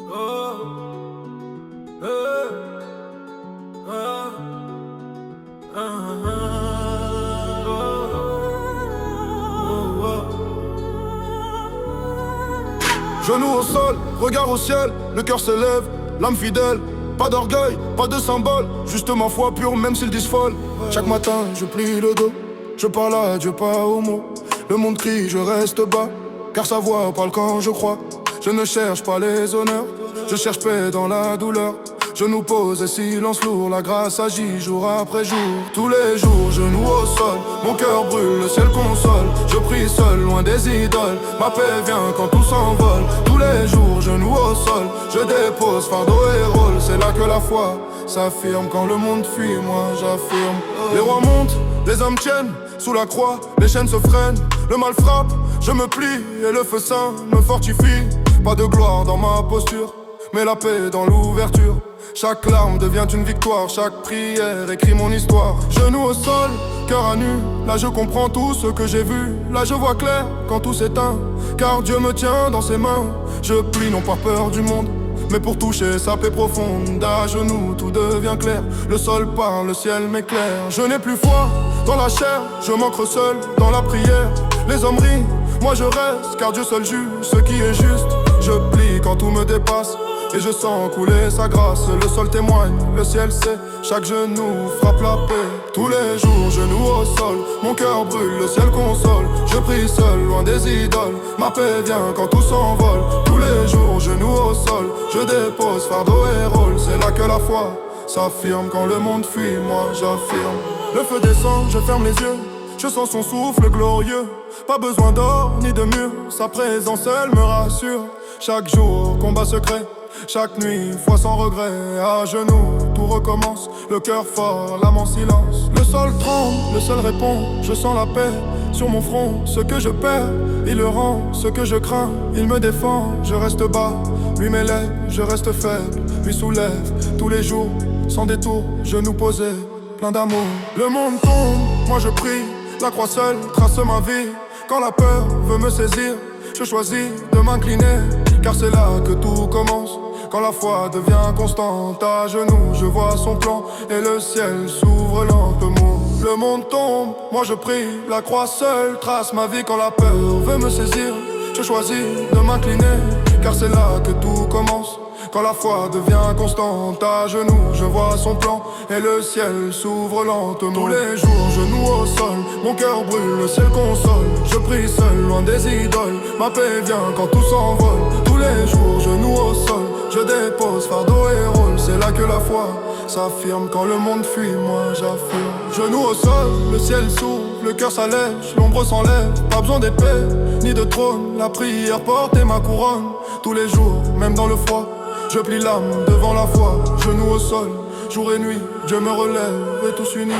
Genoux au sol, regard au ciel, le cœur s'élève, l'âme fidèle. Pas d'orgueil, pas de symbole, juste ma foi pure même s'ils disent folle. Chaque matin je plie le dos, je parle à Dieu pas aux mots. Le monde crie, je reste bas, car sa voix parle quand je crois. Je ne cherche pas les honneurs, je cherche paix dans la douleur. Je nous pose et silence lourd, la grâce agit jour après jour. Tous les jours, genoux au sol, mon cœur brûle, le ciel console. Je prie seul, loin des idoles, ma paix vient quand tout s'envole. Tous les jours, genoux au sol, je dépose fardeau et rôle. C'est là que la foi s'affirme, quand le monde fuit, moi j'affirme. Les rois montent, les hommes tiennent, sous la croix, les chaînes se freinent. Le mal frappe, je me plie et le feu saint me fortifie. Pas de gloire dans ma posture, mais la paix dans l'ouverture. Chaque larme devient une victoire, chaque prière écrit mon histoire. Genoux au sol, cœur à nu, là je comprends tout ce que j'ai vu. Là je vois clair quand tout s'éteint, car Dieu me tient dans ses mains. Je plie non par peur du monde, mais pour toucher sa paix profonde. À genoux tout devient clair, le sol parle, le ciel m'éclaire. Je n'ai plus foi dans la chair, je m'ancre seul dans la prière. Les hommes rient, moi je reste, car Dieu seul juge ce qui est juste. Je plie quand tout me dépasse, et je sens couler sa grâce. Le sol témoigne, le ciel sait, chaque genou frappe la paix. Tous les jours, genoux au sol, mon cœur brûle, le ciel console. Je prie seul, loin des idoles, ma paix vient quand tout s'envole. Tous les jours, genoux au sol, je dépose fardeau et rôle. C'est là que la foi s'affirme, quand le monde fuit, moi j'affirme. Le feu descend, je ferme les yeux, je sens son souffle glorieux. Pas besoin d'or ni de mur, sa présence elle me rassure. Chaque jour, combat secret, chaque nuit, foi sans regret. À genoux, tout recommence, le cœur fort, l'âme en silence. Le sol tremble, le ciel répond, je sens la paix sur mon front. Ce que je perds, il le rend, ce que je crains, il me défend. Je reste bas, lui m'élève, je reste faible, lui soulève. Tous les jours, sans détour, genoux posés, plein d'amour. Le monde tombe, moi je prie, la croix seule trace ma vie. Quand la peur veut me saisir, je choisis de m'incliner, car c'est là que tout commence. Quand la foi devient constante, à genoux je vois son plan, et le ciel s'ouvre lentement. Le monde tombe, moi je prie, la croix seule trace ma vie. Quand la peur veut me saisir, je choisis de m'incliner, car c'est là que tout commence. Quand la foi devient constante, à genoux je vois son plan, et le ciel s'ouvre lentement. Tous les jours, genoux au sol, mon cœur brûle, le ciel console. Je prie seul, loin des idoles, ma paix vient quand tout s'envole. Tous les jours, genoux au sol, je dépose fardeau et rôle. C'est là que la foi s'affirme, quand le monde fuit, moi j'affirme. Genoux au sol, le ciel s'ouvre, le cœur s'allège, l'ombre s'enlève. Pas besoin d'épée, ni de trône, la prière porte et ma couronne. Tous les jours, même dans le froid, je plie l'âme devant la foi. Genoux au sol, jour et nuit, Dieu me relève et tous unis.